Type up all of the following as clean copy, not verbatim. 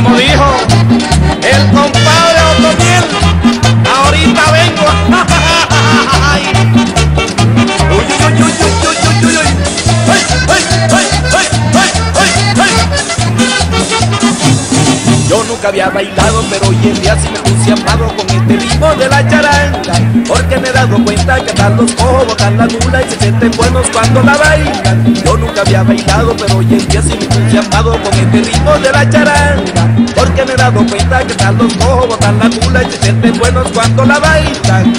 como dijo el compadre Otomiel, ahorita vengo. Ay. Uy, uy, uy, uy, uy, uy, uy, uy. Ay, ay, ay, ay, ay, ay, ay. Yo nunca había bailado, pero hoy en día sí me puse amado con este ritmo de la charanga, porque me he dado cuenta que hasta los cojos botan la mula y se sienten buenos cuando la bailan. Yo nunca había bailado, pero hoy en día sí me puse amado con este ritmo de la charanga, porque me he dado cuenta que hasta los cojos botan la mula y se sienten buenos cuando la bailan.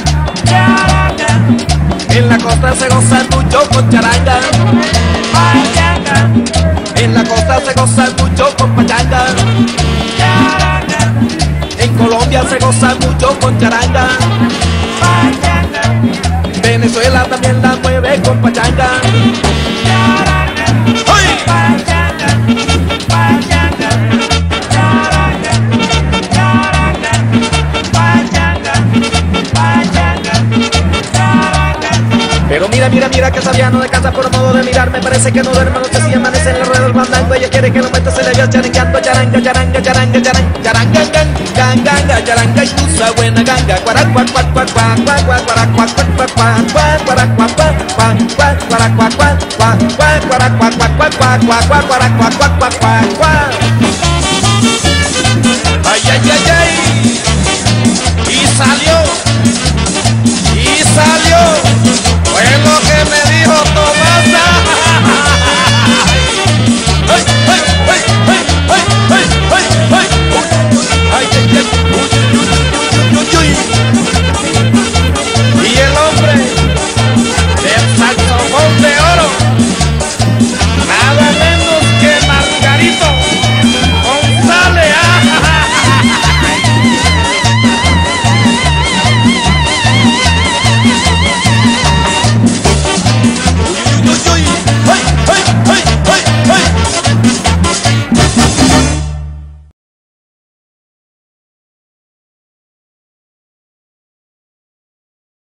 Charanga. En la costa se goza mucho con charanga. Pachanga. En la costa se goza mucho con pachanga. Charanga. En Colombia se goza mucho con charanga. Pachanga. Venezuela también la mueve con pachanga. Charanga. ¡Ay! Pachanga. Pachanga. Charanga. Charanga. Pachanga. Pachanga. Charanga. Pero mira, mira, mira que Sabiano de casa por modo de mirar. Me parece que no duerme noche si amanece en la rueda del fandango. Ella quiere que lo meto, se le vaya charangueando. Charanga, charanga, charanga, charanga, charanga, ganga, charanga y tusa buena ganga. Cuarac, cuac, cuac, cuac, cuac, cuac, cuac, cuarac, cuac, cuac, cuac, cuac, cuac, cuac, cuac, cuac, cuac, cuac, cuarac, cuac, cuac, cuac, cuac, cuarac, cuac, cuac, cuac, cuac, cuac, cuac, cuarac, cuac, cuac, cuac, cuac, cuac.